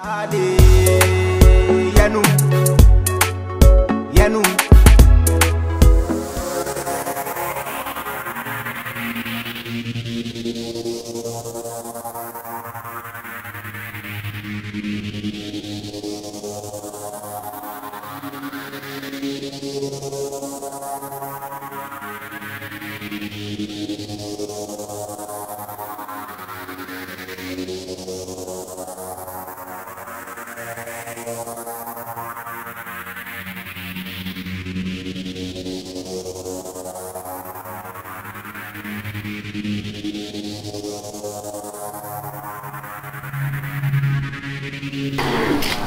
Yanu.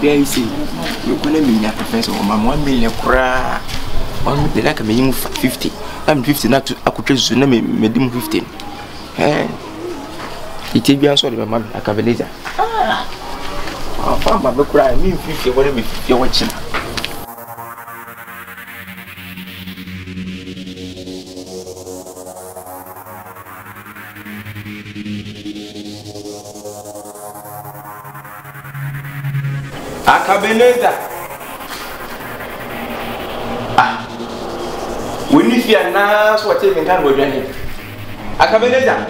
There you see, you're going to be a professor or 1 million cry. 1 million like a minimum 50. I'm 50 not to I could just name me 15. It will be answered by Mamma Cavaleza. I found my book cry, me 50, whatever you're watching. Akabeneza. When you fear now, what you can go down here. Akabeneza.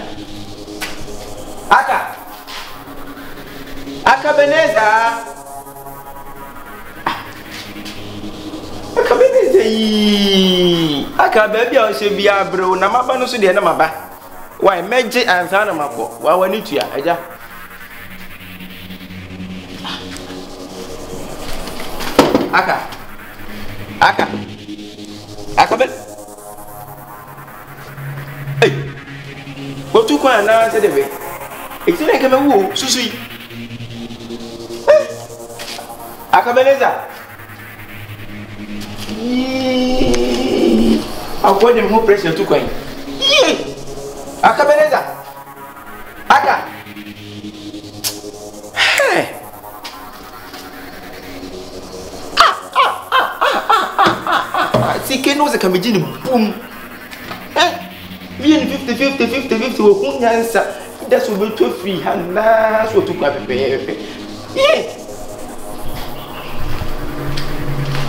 Akabeneza. Akabeneza. Akabebi on se bia bro na maba no so de na maba. Why meje ansa na mako. Wa wani tua eja. Akaben. Hey. What tu kwa na se debe? Ekile ke mewu susui. Akabeneza. Akwa dem ho pressure tu kwa. Akabeneza. Sike no ze kamejini boom. Bien 50 wo kunyansa. That's what to free hand na so to kwa pepe.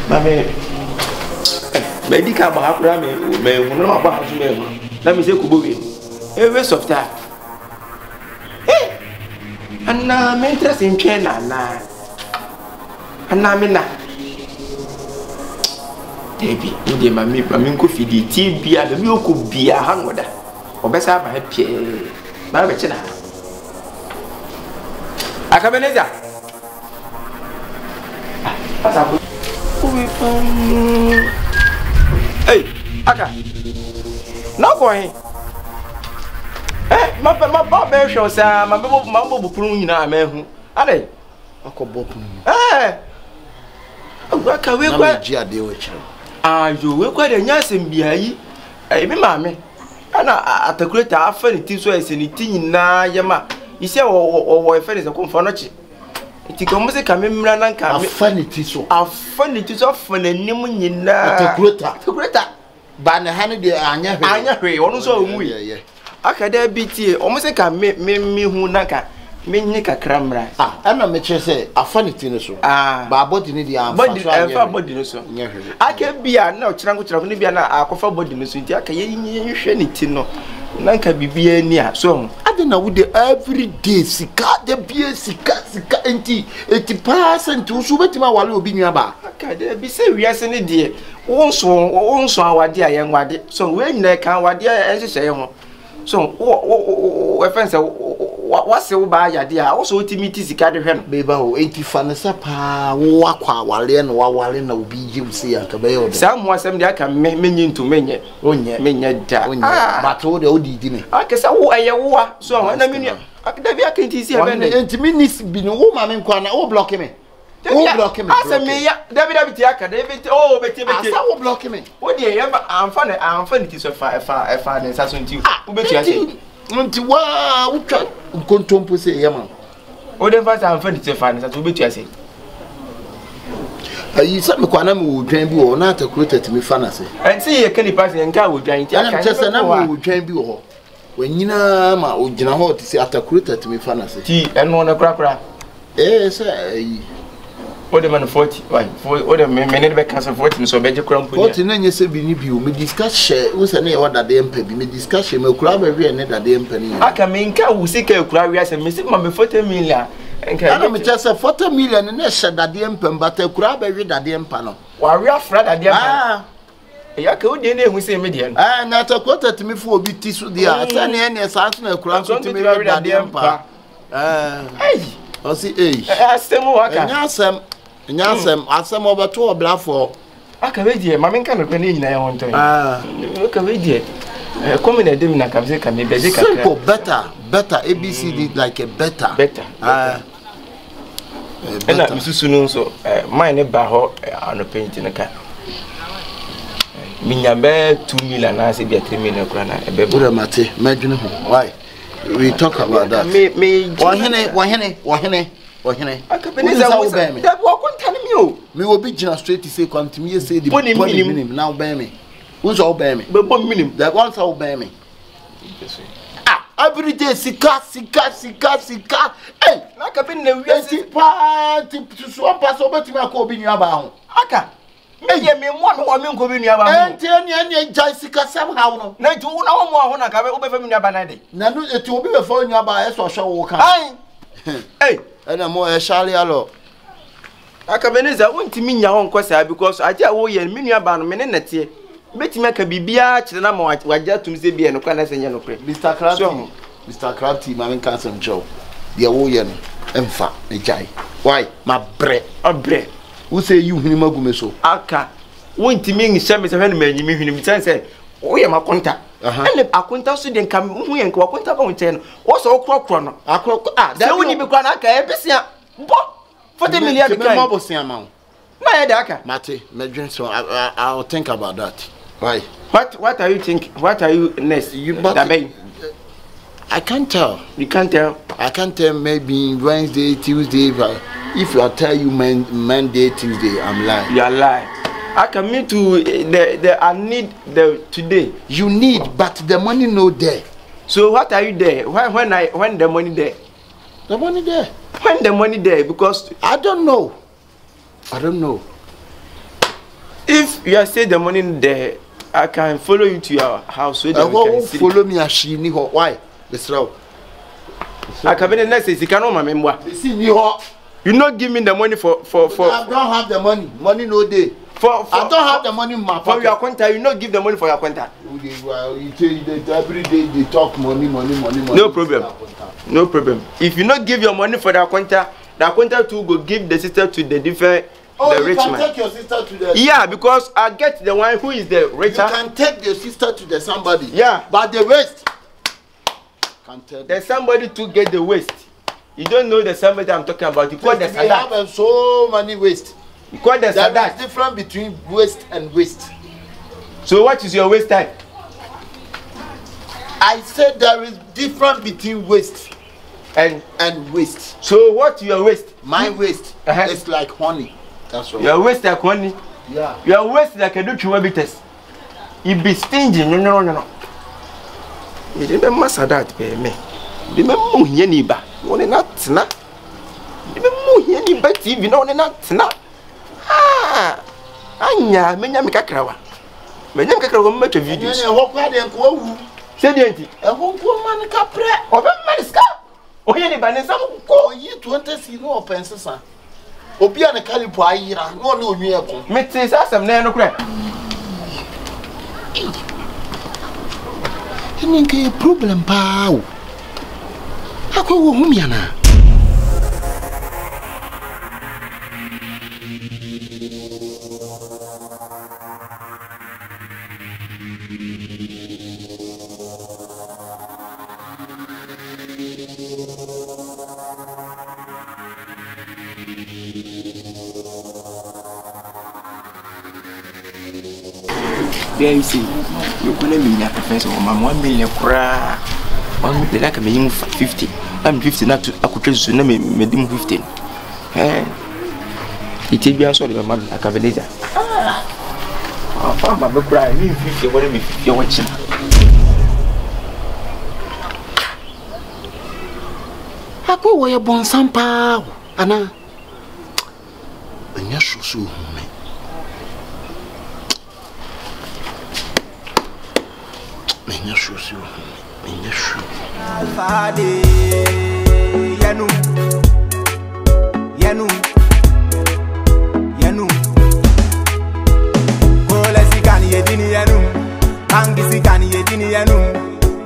Mame. Medical ba akura me no ba hazu me. Na me se kubowe. A waste of time. Anna me interest in China na. Anna me na. Baby, udi mami ko fidi ti bia be mi okobia hanoda. Obesa ba happy. Ba be chena. Akabeneza. Pasa ko. Hey, aka. Na ko hin. Ma be hwe sa, ma bo puru nyina ma hu. Ade. Akobo puru. Aka we kwa ji ade we kire. Ayo we kwa de nyasem bia yi. Me maame. Ana atakureta afa ni ti so ese ni ti nyina yema. Ise wo efere se ko mfa no chi. Ti ko mu se ka memra na nka me afa ni ti so afa na nim nyina. Atakureta. Ba ne ha ne de anya hwe ono so omu yi. Aka da bi tie o mu se ka me hu na ka menyi kakra mra. Ana me kire se afa ni ti ne so. Ba body ni de amfa body no so. Aka bia na o kiranko ni bia na akofa body no so nti aka ye hwe ni ti no. Nanka bibia ni a so ade na wo de every day sika de bia sika enti 80% usu betima wale obi nua ba. Aka de bi se wiase ne de wonso awade aye nwade so we nyina kan awade enhyehyɛ ye ho so wo efense wase wo ba ya de a wo so otimiti sika de hwe no beba ho enti fa ne sa pa wo akwa wale no wale na obi gye se ya ka be yo de sa mo asem de aka menyi ntu menye da but wo de odidi ne aka sa wo aye wo a so na menua aka da bi aka enti si e be ne enti minis bi no wo ma me nkwa na wo block me wo block me asa me ya David ti aka David beti asa wo block me wo de ye amfa ne ti so fa ne sa so nti wo beti ase nti wa utwa nkontompo se yema o de fa sa amfa ne ti fa ne sa so beti ase ayi sa me kwana me wo dwan bi wo na atakureta timi fa na se enti ye kani pass ye nka wo dwan ti aka ne se na wo dwan bi wo wanyina ma ogina ho ti se atakureta timi fa na se ti eno na kura say what the man 40 why what the men be cancel 40 so be je kura mponi 40 na nyese bi ni bi o me discuss share wo se na e wada de empa bi me discuss share me kura ba wi ne da de empa ni aka me nka wo sika kura wi ase me se ma me 40 million nka ana me chese 40 million na she da de empa mbata kura ba wi da de empa no wa wi afra da de empa ya ka odi na ehu se me de no na ta kwota timi fu obi ti so de a ta ne ne sa so na kura so timi wi da de empa o si asem waka nyasem asem obeto oblafo aka we die ma me nka me kwa ne nyina ya wonton aka we die come na dem na ka se ka me beje ka simple better abcd like a better ena misusu no so mine ne ba ho ano paint ne ka minya be 2 million na se bia 3 million kura na ebe bura mate madwene ho why we talk about that me wahene akabeniza wo be da wo kontane mi o me wo bi gina straight say kwantimi ye say the body minim now be me wo so be me be bom minim that one so be me every day sika akabeni na wiase pa to so pass obetimi akobi nua ba ho aka meye me mo me wo me nkobi nua ba ho enti ene jai sika somehow no na ti wo na wo mo ho na ka be obefa me nua ba na de na no eti obi be fa nua ba e so hwe wo kan ai ena mo e shali alo akabeniza wontimi nya ho nkosa because aje wo ye me nua ba no me ne nete betimi aka bibia kire na ma waje atum se bia no kwa na senye no pre Mr. Crafty ma men kan some job de wo ye no emfa e jai why ma bre who say you hini magume so aka wontimi nhye me se hwe no manyimi hwini mi sense wo ye makonta ene akonta so de nka hu ye nka wakonta ba wonte no wo so okrokro no se woni bi kwa na aka e besia bo 40 million bi kan me mo bosia ma na ye de aka mate me dream so I'll think about that why what are you think what are you next I can't tell. You can't tell. I can't tell. Maybe Wednesday, Tuesday. But if I tell you Monday, Tuesday, I'm lying. You are lying. I can meet to I need the today. You need, but the money no there. So what are you there? When the money there? The money there. When the money there? Because I don't know. If you are saying the money there, I can follow you to your house so that we can see. Follow me as she knew why. I can be the next. You cannot remember. You not give me the money for. I don't have the money. Money no day. I don't have the money in my pocket. For your contact, you not give the money for your contact. Every day they talk money. No problem. If you not give your money for the contact too go give the sister to the different. The rich man. Take your sister to the. Yeah, because I get the one who is the richer. You can take your sister to the somebody. Yeah, but the waste. There's somebody to get the waste. You don't know the somebody I'm talking about. You call the sadat. We have so many waste. You call the sadat. There is difference between waste and waste. So what is your waste type? I said there is difference between waste and waste. So what your waste? My waste is like honey. That's right. Your waste like honey. Yeah. Your waste like a duchuabites. You be stingy. No. You didn't master that, me. The memo here, neighbor. One not na. The memo here, neighbor. TV, no, not na. Anya, menya mikakrawa. Menya mikakrawa much of videos. Say the auntie. A woman capre. Or man ska. Oh, here, neighbor, some go ye 20 sino or pencils. Obia na calipo ayira. No, you. Metis, as I'm no crack. Ninguém problem pau. Ako wo humiana. There you see, you're going to be a professor, or 1 million cra. 1 million, like me 50. I'm 50 not to accoutrage to me 15. It will be answered by my Caveneza. My book cry, 50, whatever you're watching. Ako wo ye bon sampa. ana anya so me anya so anya so Fade yanu Kola sikani yedini yanu Bangi sikani yedini yanu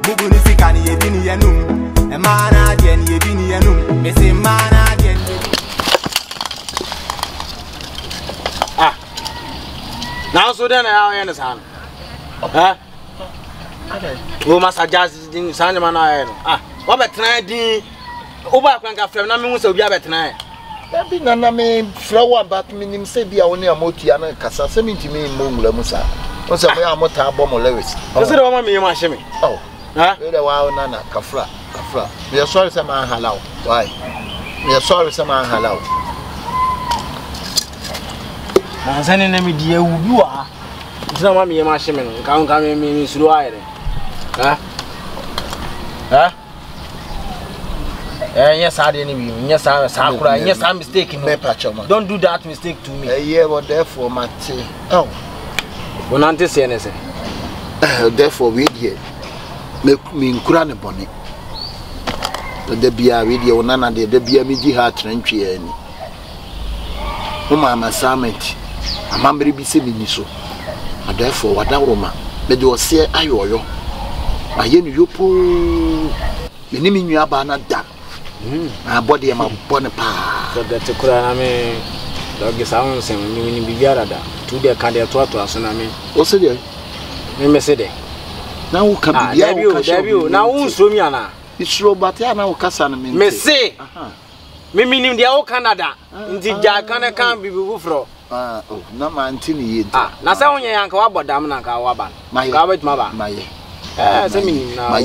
Buguni sikani yedini yanu Emana dien yedini yanu Mesi mana dien Now so then I understand. Huh? We must adjust in Sanman. What about trying over Cranka from Namus will be a better night. Baby Nana me flower but minim say be only a motiana Casa sending to me in Munglamusa. What's a way I'm not a bomb or Lewis? What's the woman you must me? Oh, huh? You're a wild Nana, Kafra. We are sorry, some man hallow. Why? We are sorry, some man hallow. I'm sending them with you. You are. It's not what me and my shaman can't come in through either. Huh? Huh? Yes, I didn't mean. Yes, I was. Yes, I'm mistaken. Don't do that mistake to me. Yeah, but therefore, Matty. Oh, when Auntie say anything. Therefore, we here. Make me in Kurana bonnet. The beer video, Nana, the beer midi heart entry any. Oh, my assignment. A man be seen so. And therefore, what that woman, but you say, I owe you. I hear you pull. You name me your banner that. My body and my bonnet pa. So that's a Kurame. Dog is our same when you be Yarada. To the Candia to us, and I mean, what's it? Mercedes. Now who can be debut? Now who's Rumiana? It's Robert, I know Cassan. Messi. Me meaning the old Canada. Indeed, Jacana can't be Buffro. Oh, no, my auntie. Nasa onye yanka wabo damna ka waba. My wait maba. My my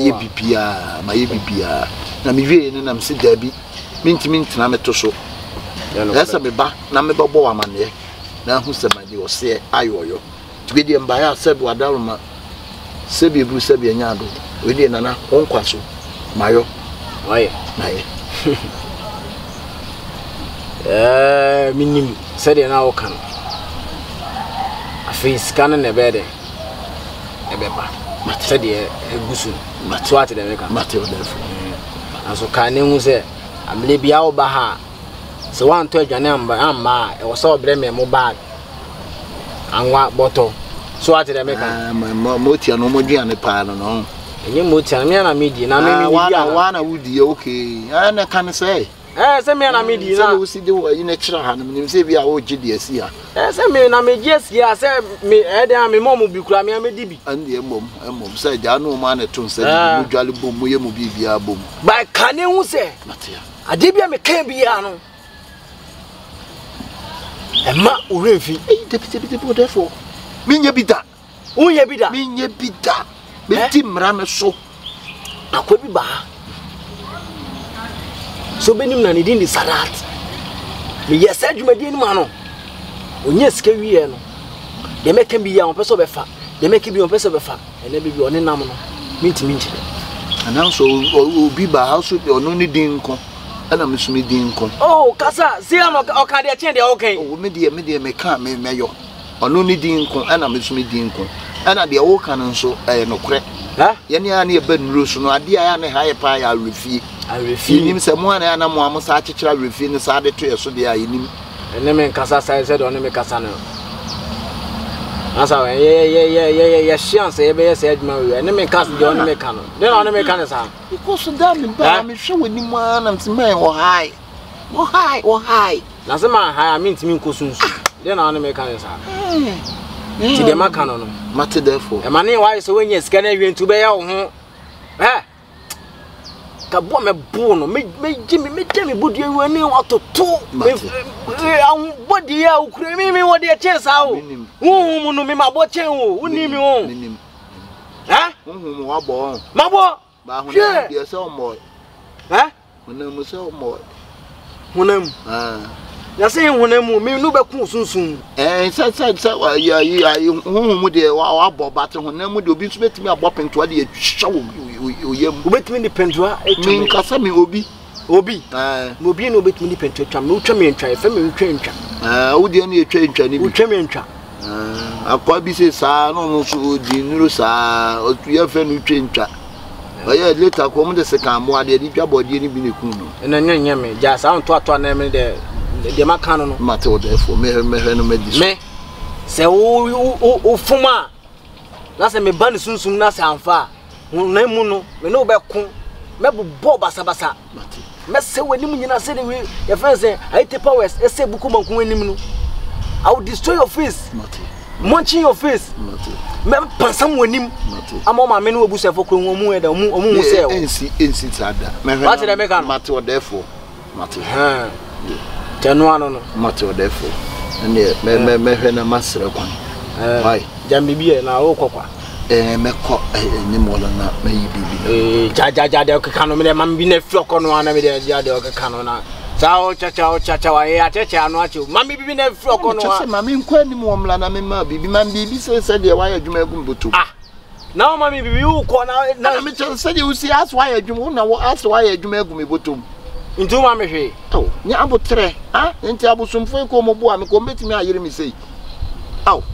bipia. Na mi wie ni na msi dabi. Minti na meto so. Esa me ba na me babo amane. Na hu se ma di o se ayoyo. Tube di mba ya se bo adaruma. Se bi bu se bi anya do. We di nana onkwa so. Mayo. Oye. Naye. Minim said na o kan. Afi scan na bede. Ebeba. Said e gusu. So at the America. Mateo therefore. And so kan hu say amle bia wo ba ha. So wan to adwane amba e wo so bre me mo bag. Anwa bottle. So at the America. My motia no mo duane pa no. Enye motia me na medi na me wana wudi okay. Ana kan say. Say me na me di na. So see the you na kira ha no nim say bia wo gidi asi ha. Say me na me just ya say me e dey me mom bi kura me di bi. And the mom say ja no ma na tun say mu dwale bom mu ye mu bi bia bom. Ba kane hu say. Matia. Ade bia me kan bia no. Emma orenfi. Depi therefore. Minya bida. Unya bida. Minya bida. Be timra me so. Akwa bi ba. So benim na ne din di Sadat. Me yes adwumadi ni ma no. Onye sika wiye no. De make bi ya on peso be fa. De make bi on peso be fa. Ene bi oni nam no. Minti. And so obi ba house be ono ni din ko. Ana mesumi din ko. Oh, kasa, see am o ka de chen de okay. Oh, me ka me yo. Ono ni din ko ana mesumi din ko. Ana de wo kan nso no kre. Ha? Yene ya na e ba nuru so no ade ya na ha ye pa ya refi. Nim se mo ana na mo amusa akekira refi ni sa de to ye so de ya nim. Ene men kasa sai se do ne me kasa no. Asa ye chance ye be say aduma we. Ene men kasa de ne me ka no. De na ne me ka ne sa. Because that me ba me hwe wani mo ana mtime wo high. Wo high. Na se ma high am ntimi nkosunsu. De na ne me ka ne sa. Ti de maka no no. Mate therefore. E ma ne why so wenye sika na wi ntu be ya wo ho. Ka bo me bo no me jimi bodi awani watoto me an bodi ya ukure mi wodi e chen sa o hu no me mabo chen o uni mi o ha hu wa bo mabo ba hu na bi se o mo hu se o mo hunam ya se hunam mi no be kun sunsun sa ya hu mu de wa bo ba te hunam de obi so betimi abo pentoa de ya hwa oyem obetimi ni pentoa min kasa mi obi Obi no bet me pen twetwa me utwa me ntwa e fa me utwa ntwa wo de no ye twa ni bi utwa me ntwa akwa bi se saa no so di nuru saa otu ye fa no utwa ntwa oye later ko mo de se kan mo ade di twa body ni bi ne kun no na nya me ja saa on to na me de maka no mate o therefore me no me di me se o fuma na se me ban sunsum na se amfa na mu no me no be kun me bo basa mate me se wani mu nyina se de we your friends say I take powers ese buku mankun anim no I will destroy your face mate munching your face mate me pansam wanim mate ama ma me no obusa fo kro mu eda mu se ensi sada me mate de me kan mate o therefore mate Teno ano no mate o therefore ene me hwe na masre kwan why jambibi na wo kokwa meko ni mola na me yibibi ja de okeka no me de mambi na fi okono ana me de ja de okeka no na sao cha wa ya cha anu achi mambi bibi na fi okono wa mami nkwa ni mo mla na me ma bibi mambi bi se de wa ya adwuma egumbutu na mami bibi u ko na me che se de usi as wa ya adwuma na wo as wa ya adwuma egumibotum ntu ma me hwe nya abotre nti abosomfo ko mo bo a me ko betimi ayere mi sei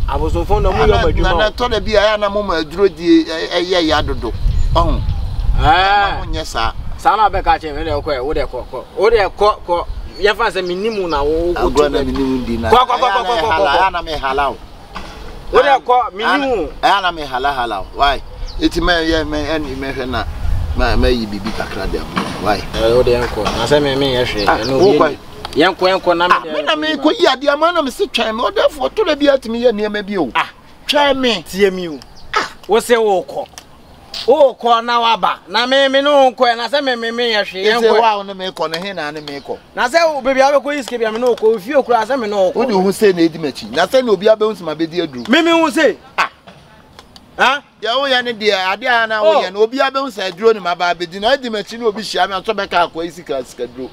abosomfo na mu yo madwuma na to da bia ya na mo ma aduro die eye ya dodo nya sa na be ka che me de ko wo de ko ya fa se minimu na wo ko to na minimu di na ko na me halao wo de ko minimu na me hala why iti me ye me eni me hwe na ma yi bibi kakra de why wo de enko na se me ye hwe no yenko na me na me ko yi ade ama na me se twan me o defo to da bia timi ye niam bi o twan me tie mi o wo se wo ko na waba na me no ko na se me ye hwe yenko se wa no me ko no he na me ko na se bebi abe ko iske bia me no ko fi okura se me no ko wo de hu se na edi machi na se na obi abe hu se ma be di aduru me hu se ya wo ya ne de ade ana wo ya na obi abe hu se aduro ni ma ba be di na edi machi na obi hia me aso be ka akwa isika duro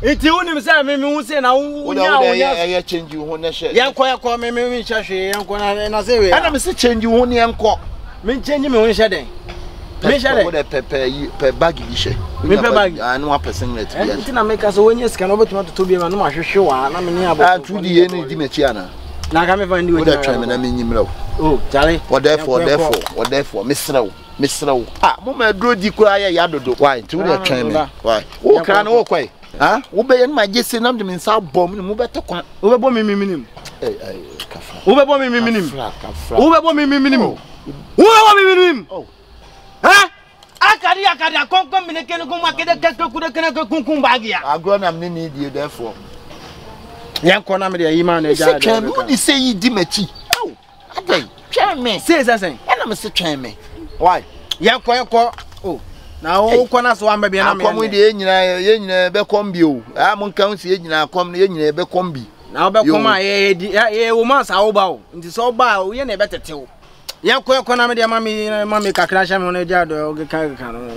iti unim say me hu say na unya ya change hu na she yanko me hwe yanko na say we ana me say change hu ne yanko me change me hu hwe den me hwe den wo de pe bag bi she me pe bag anu person let bi enti na make so wonya sika na obetuma to bi ma no ma hwehwe wa na me ne abo tu di ye ni di mechi ana na ka me fa ndi wo da try me na me nyimra jale therefore misraw mo ma dro di kura ya dodo why tu dey try me why wo kra na wo kwai wo be yen ma jese nam de me nsa bom ni mo beta kwa wo be bom miminim kafra wo be bom miminim wo be bom miminim wo be bom miminim akari konkom mine kene ko makede kude kene kunkun bagia agro na me ni die therefore yanko na me de yima na ja de wo di say yi di machi adai try me say na me say try me why yanko na wo ko na so amba bi na me akom de ye nyina be kombi o mo kan si ye nyina akom na ye nyina be kombi na wo be kom a ye wo man sa wo ba o nti so ba o ye na be tete o yanko na me de mami kakra sha me no ja do ka no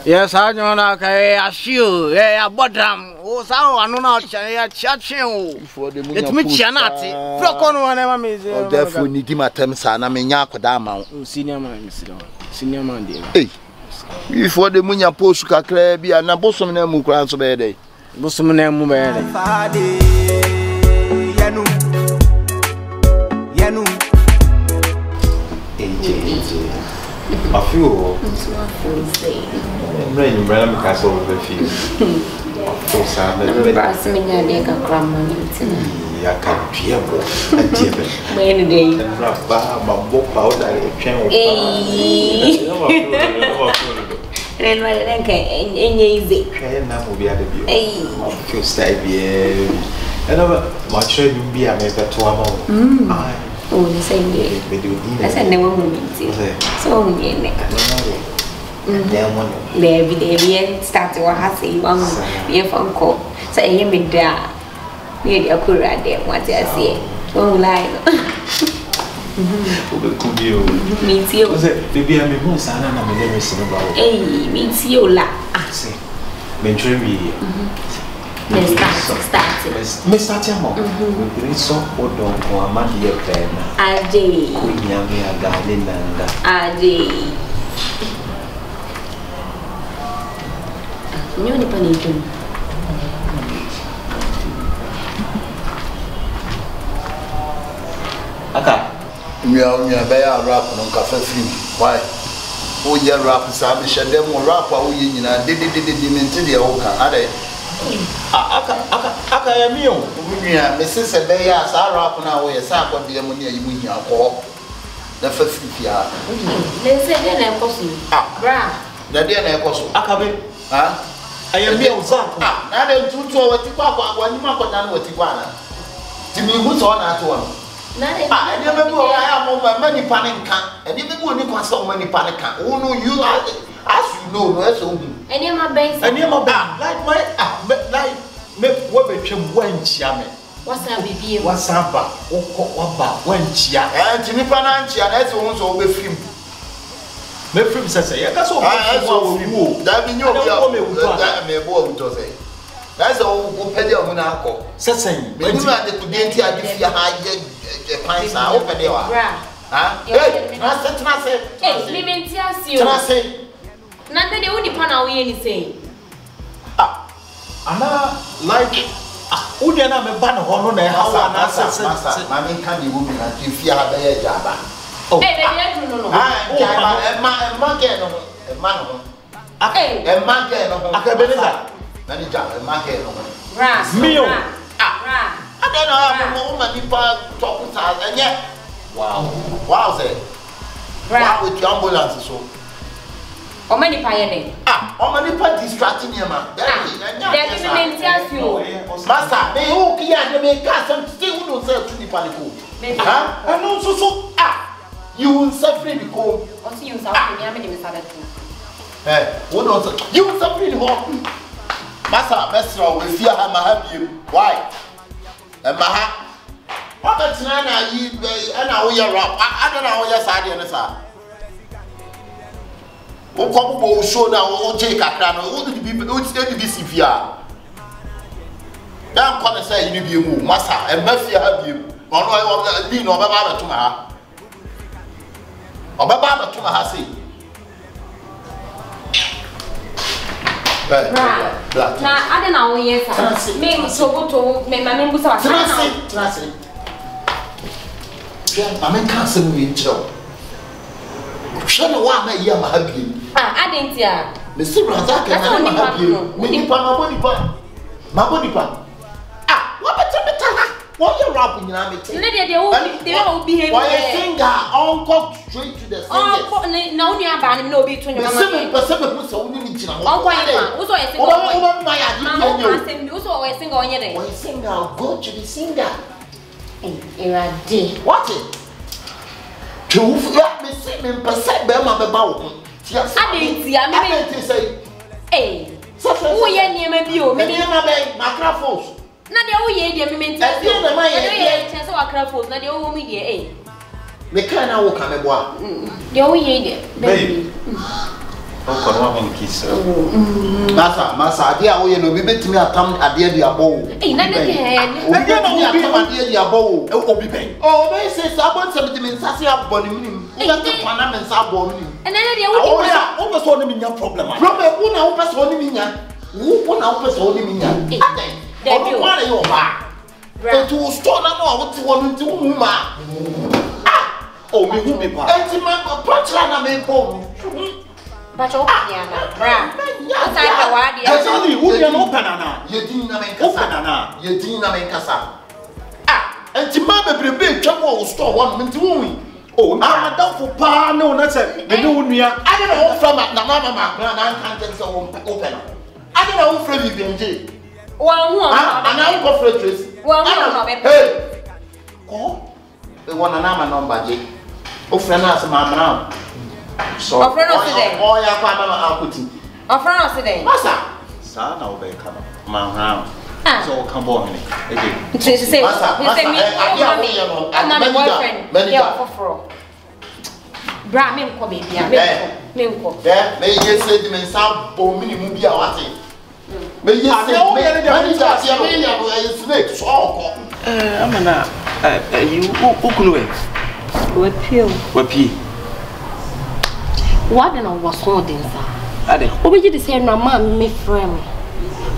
yes I know na ka ashiu abodam o sa o anu na cha ya chachen o for the etimi chia na ati froko no na mami o therefore ni di matem sa na me nya akoda ma senior man dey before the munya post kakra bia na bosom na mu kran so be dey bosom na mu be dey yanu I feel I'm ready to cast over the field. Of course, I'm ready to pass me a grandma. I can't hear what many days. My book out at channel. And my neck and easy. And I will be at the view. I feel stay and my children be a member to a oh, the same day. I said, never moved. So, there start to have a one phone call. So, I am in there. Maybe I could ride there. What I say. Oh, lie. Me too. Baby, I'm a moose and I'm a never seen about. Eh, me too. La. I say, Mentry. Let's start your mom. We bring some or don't go a man here. Aje. We are a garden and Aje. Nyo ni pani ntwam. Aka. Mia be ya rap no ka fa film. Why? O ye rap sa be shede mo rap a o ye nyina de mente de o kan ade. Aka ya mi o. Mia me se be ya sa rap na o ye sa akode mo ne yi mu hia ko. Na fa film ya. Le se de na ekoso. Bra. Na de na ekoso. Aka be. Ha? Aya mi o za ko. Na de tutu o wati kwa ni ma ko na wati kwa na. Ti mi hu so na ato Nade. And you remember I am many panic can, and you remember when you consult many panic can. Oh no, you are as you know, no, so. And you my base. And you my like my like me what be twem wanchia me. What's that baby? What's aba? Waba wanchia. And to me pananchi and that's one so be film. Me film say ya ka so. Ah, so we that be no that me bo to say. That's all who pay your money alcohol. Say Me you are the kudenti adi ha ye pints are open there. Ah? Hey, trust. Hey, me menti asio. Trust. Nande de uni pana we ni say. Ana like udi na me ba na ho no na ha wa na say. Ma me kan di woman na ti fi ha be ya jaba. Oh. Hey, baby, no. Ah, jaba ma ke no. Ma no. Hey. Ma ke no. Akabeleza. Nani jaba ma ke no. Ras. Mio. Ra. I don't know woman nipa talk to us and yet. Wow say. Wow with your ambulance so. O many pa ye O many pa distracting him man. There is menti asio. Master, me who kiya de me ka some still no say to nipa ni ko. Ha? Anu so you will suffer the ko. O si you sa me am de me sa da tu. Who don't you will suffer the ho. Master, Mesra we fear ha ma have you. Why? Maha. What a tana you and I will rap. I don't know how you're sad in the side. O couple show now, o take a crown, o to be severe. Now, come say you be a move, Massa, and Murphy have you. Or no, I want to be no Baba to my. Or Baba to my say. Na ade na wo yesa me so goto me ma me busa wa trase ma me kan se mu yinchiro hwe na wa na yi ma ha bi ade ntia me se braza ka na ma ha bi me ma bonipa wa beta ha what you rap nyina me te ne de wo behave why singer uncle straight to the singer na uni aba ni na obi to nyoma ma me pese me hu se uni ni gina ho uncle yin wo so ye singer wo ma ya di ni o asem ni wo so ye singer onye de why singer go to the singer erade what it to ya me se me pese be ma be ba wo tia ade ntia me say wo ye niema bi o me niema be microphones na de wo ye de me menti na de ye chese wa crafos na de wo mi de me kan na wo ka me boa de wo ye de baby o ko no ma nkisa masa ade a wo ye no bi betimi atam ade de abo wo na de ke obi atam ade de abo wo obi ben o be say sabon se de nsase abo ni minim wo te kwana me nsa abo ni na de wo o be so ni nya problem wo na wo be so ni nya wo na wo be so ni nya Debbie, what are you about? To store na no what you want to do ma. Oh, me who be pa. Enti ma punchline na me phone. But you ya na. Bra. What's that wa dia? Actually, who you no panana? Ye din na me kasa. Ye din na me kasa. Enti ma bebrebe twa wo store one menti wo. Oh, na madam for pa no na say me no nua. I don't know from na mama na kan tell say wo open. I don't know from you benje. One who ana go for trace one no be hey ko e wona na ma number je o friend na asema amra so o friend o se dey o ya kwa mama akuti o friend o se dey masa sa na o be ka ma ha so kan bo me e say say masa me I'm my boyfriend yeah for bra me nko baby me nko me ye say di me sa bo minimum bi a wate me yes say me ya snake so ko amana you ukunu we pio wapi what na was so den sa ade obeji de say no ma me frame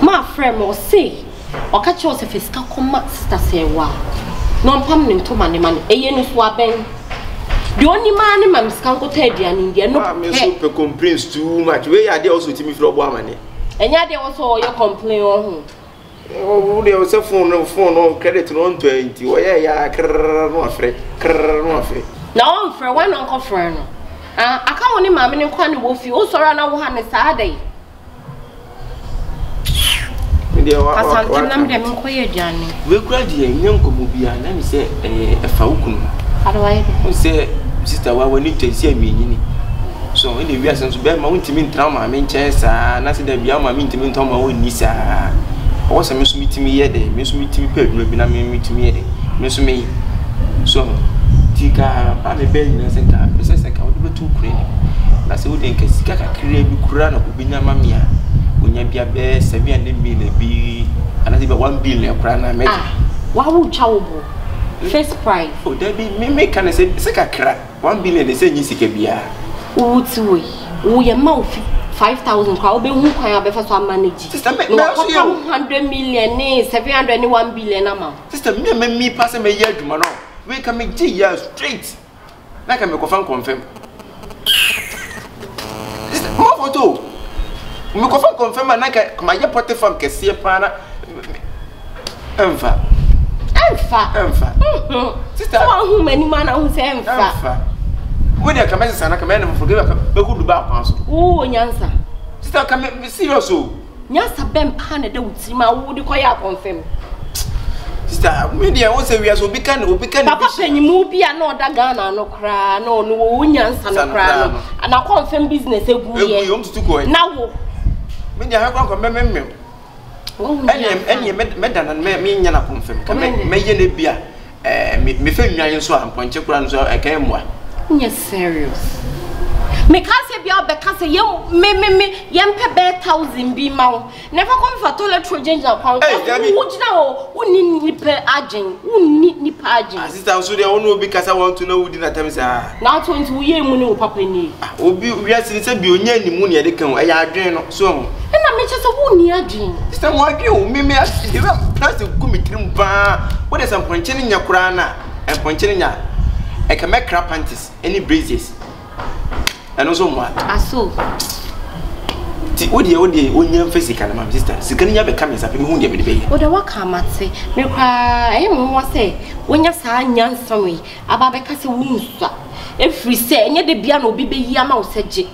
ma frame o say o ka che o se fisika koma sister say wa no pam ne ntoma ne man eye no so aben the only man in my scanco aduane India no me super complaints too much we are there also timi fro bo amane enya there also your complain on oh there was a phone credit no 20 o ya krr no afre na on frɛ one uncle frɛ no aka woni maame ne kwa ne wo fi o sɔra na wo ha ne saa dai me dia wa kasantin nam de men koye aduane we kura dia nyankomo bia na me se efa wukunu adawai o se sister wa wani tesi amenyini so ene wi asenso be ma wontimi ntra ma me nche saa na se da bia ma me ntimi ntoma woni saa o se me so mitimi ye de me so mitimi paduma bi na me mitimi ye de me so me so tika ba me be nyina se ka be se ka wo de betu kure na se wo de nka sika kakra bi kura na ko binya mamia onya bia be 700 million bi ana se be 1 billion kura na me wa wo chawo bo first prize oh there be me can say kakra 1 billion they say nyi sika bia wo ti we wo ye ma 5,000 kwa obe hu kwan abefa so manage sister me 100 million ni 700 ni 1 billion amount sister me pass me ye aduma no we can make G year straight like me confirm sister mo photo me confirm na ka ma ye porte fam kese pa na enfa sister who many man who say enfa when you come sana come na forgive be ku duba kwa so oh nyansa sister come be serious o nyansa bem pa na da wuti ma wo di koya confirm sister me dia won say we as obi kan papa penyimu bia na oda Ghana no kra na onu wo nyansa no kra no na confirm business egu ye na wo me dia ha kwa me any medana me nya na confirm me ye na bia me fa nwan so amponche kura no so kan moa nya serious me ka se bia be ka se me yempe be 1000 bi ma wo never come for toilet trojan na kwa wo gina wo ni nipa agent ni nipa agent sister so dey ono obi kasa want to know wudi na time say na 20 wo ye mu ni wo papa ni obi wi asini se bi onya ni mu ne ye de kan e ya adwen no so ho na me chese wo ni adwen sister mo adwen o me asini plastic ku mitrim pa wo de sam ponche ni nya kura na e ponche ni nya e ka make crap panties any braces and also mo aso ti odi onya mfesika na mam sister sika ni nya be kam sape me hu de be be o da waka mate me kwa e mo wa se wonya saa nyansam yi aba be ka se wunsa every say enye de bia na obi be yi ama wo seje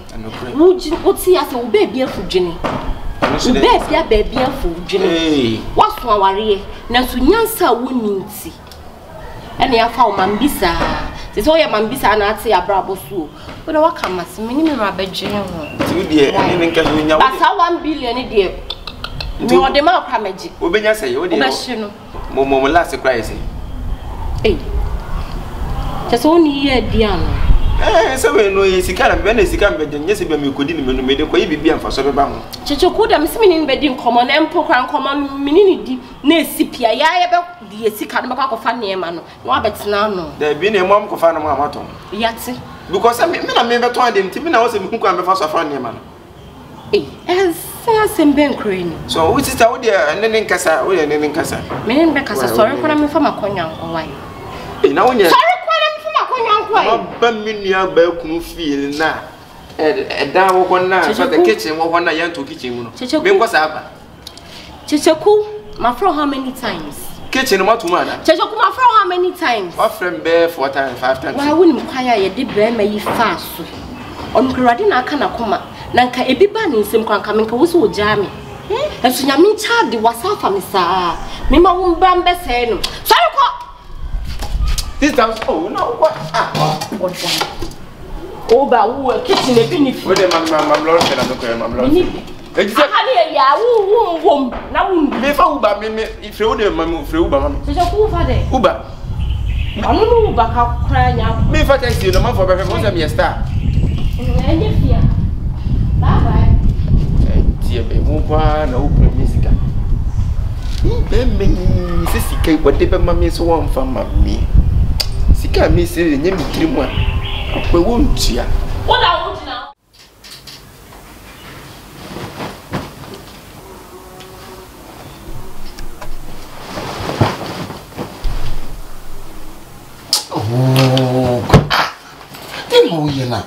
wo ji o ti ya se wo be bia fudwene wo be bia fudwene waso aware na so nyansa woni nti ene ya fa o mambisa so ya mambisa na ati abrabo so o da waka mate me ni me ma beje ho ti odi ene nka so nya wo asa 1 billion de me o de ma kwa meji obenya say o de o be hye no mo last cry say so ni ye dia no so we no sika na be na sika be de nyese be me kodi ni me no me de koyi bibia mfa so be ba ho checheku da me simi ni be di nkomo na empo kra nkomo minini di na esipia ya ye be di sika no be kwa kofa ne ma no wa betena no da bi na mo kofa na mo amato yate because me na me be to ade nti me na wo se me kwa me fa so fa ne ma no semben crane so we sister wo de nene nkasa wo de nene nkasa me be kasa sorry kwa na me fa makonya nkwai na wo nye sorry kwa na me fa makonya nkwai ba minua ba kunu feel na da wo ko na so the kitchen wo ko na yan to kitchen mu no me nko sa ba checheku my friend how many times kitchen ma to mana checheku my friend how many times my friend be 4 times 5 times wa woni mkwaya ye de bre ma yi fa so onkrade na aka na koma na nka ebi ba ni nsem kwanka menka wo so ojame enso nyame cha de wasafa me saa me ma wo mbra mbe se no sorry ko this time oh no what oba wo kitchen e bi ni fi wo de mam lord se na no ko mam lord aka ne ya wo na wo me fa uba me ifre wo de mam ifre uba mam se ko fa de uba anu no uba ka kra nya me fa taxi no man for be for me star enye fia bye bye tie be mo kwa na wo kura mesika be me se sika wo de be mame so won fa mame sika me se nye mi kiri mu a akwa wo ntua wo da wo tina Oh. Then how you na?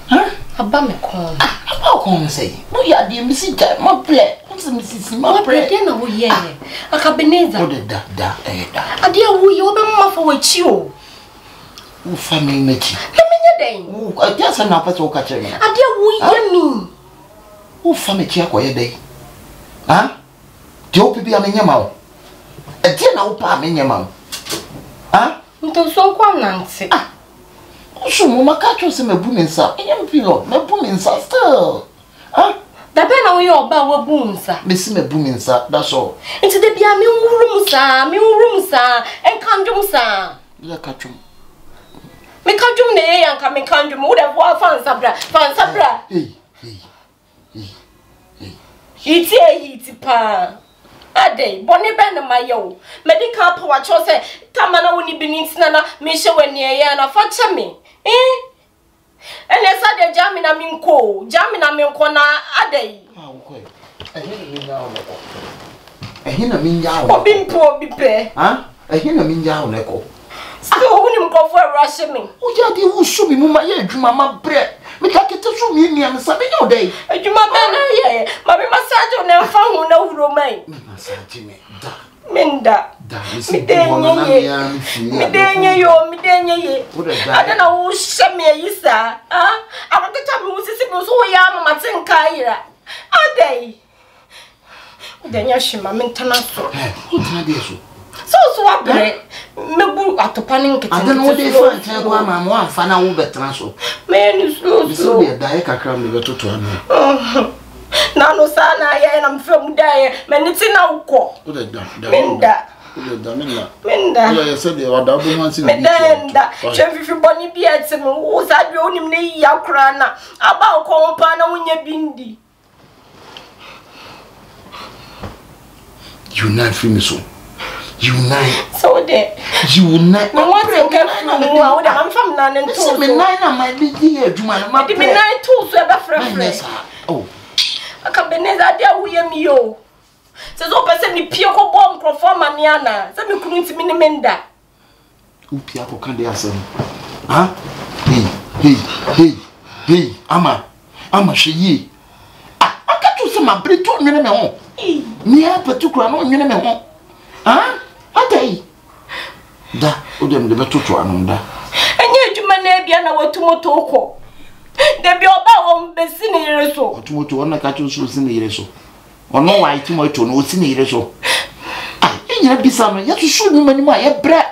Huh? Aba me kon. Aba kon say. Mo ya di misi ja mo play. What's misi mo play? Dey na wo ye. Akabeneza. O de da. Ade wo ye wo be mma fa wachi o. Wo fa me nachi. Me menye den. Wo aja sa na pese wo ka che me. Ade wo ye mi. Wo fa me chi akoye den. Ha? Ti o pipi amenye ma wo. E ti na wo pa amenye ma wo. Ha? Nto so kwa nante. So mo makacho se mebu me nsa. Enye mpilo, mebu me nsa still. Ha? Da be na wo ye oba wo bu nsa. Me si mebu me nsa, that's all. Nti de bia me nwuru sa, enkanjum sa. Ya kacho. Me kanjum ne ye yanka me kanjum wo da wo fa nsa bra. Hey. Iti pa. Ade, boni be na mayo. Medical power cho se tamana woni binintina na me hye wani ye na fa che me. Ene sa de jami na minko na ade. Okay. Ehina minya wo. Obi pe. Ha? Ehina minya wo neko. So woni mkofo rush me. O ya de wo su mi mu ma ye adwuma ma bre. Me ka kete so mi nia me sa me nya odai. Adwuma be na ye. Ma be massage na fa hu na wuro mai. Massage me da. Minda. Da. Me denye ye. Ada na wo hye me yisa. Akoketa me usisi me so wo ya mama tenka ira. Adai. Denya shima mentana so. Utana de so. So abre. Mebu atopa ne nkete. Ada no de fa ntan ko ama mo amfa na wo betena so. Me ni so. So de da e kakra me betoto anu. Na no sana ya na mfe mu dae. Me niti na ukọ. O de da. Minda. Minda. Ya se de wada bo hansi ni. Minda. Chefifi boni bi ati me wo sa de onim ne yi akra na. Aba ukọ mpa na wonya bindi. Unite free so. Unite. So de. Unite. Me want to get from wa wo de am fam na ne to. Me nine na my big adwuma na ma. Me nine to so e be frefre. Oh. Akabeneza dia wo ye mi yo. Se so pese mi pie ko bo nkrofo maniana. Se mi kunu ntimi ne menda. Upi ako kan de asem. Ha? Hey. Ama hwe aka to se ma breto nwene me ho. Ni a particular no nwene me ho. Ha? Atai. Da, o dem de betoto anu da. Enye adwuma na bia na watumoto ko. De bi oba wo mbesi ne yire so. Watumoto ona ka cho so si ne yire so. Ono wa itumoto no si ne yire so. Enyina bisa no ya susu ni mani ma ye bre.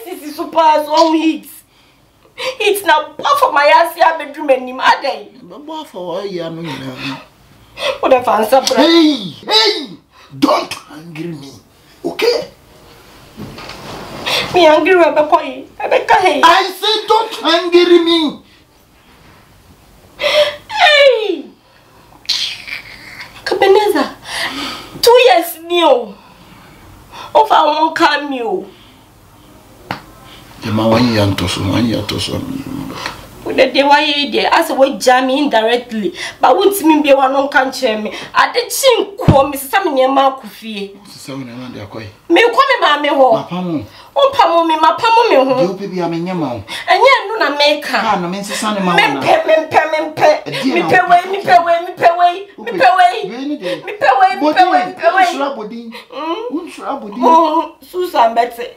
Sisi super so hit. It's na for my ass ya bedroom anim adai. Baba for ya no nyina. What the fancy bra. Hey. Don't angry me. Okay? Me angry we be koi. Hey. I say don't angry me. Hey. Kabeneza. 2 years new. Over one cameo. The ma 1 year toso. The day why you there as we jam indirectly, but won't me be one on can't me. I did sing call Miss Sammy Marcofi. Me come mammy ho. Oh, Pamo me, my Pamo me home. You be a minimal. And yet, no, I make her. No, Mrs. Sunny, my Susan Betsy.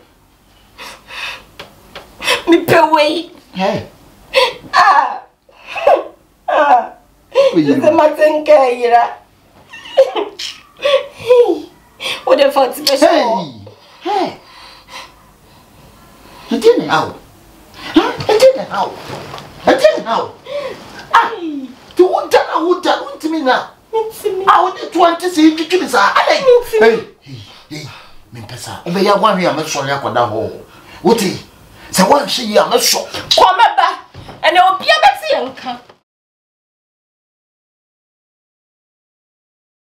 Me pay away. Hey. The Martin Kaira. What the fuck special? Hey. I didn't out. To what I would tell me now. I would 20 see you to Hey, Mimpesa. Obey your 1 year, I'm sorry, I got that hole. Woody, so one she am not sure. Come back, and it will be a better.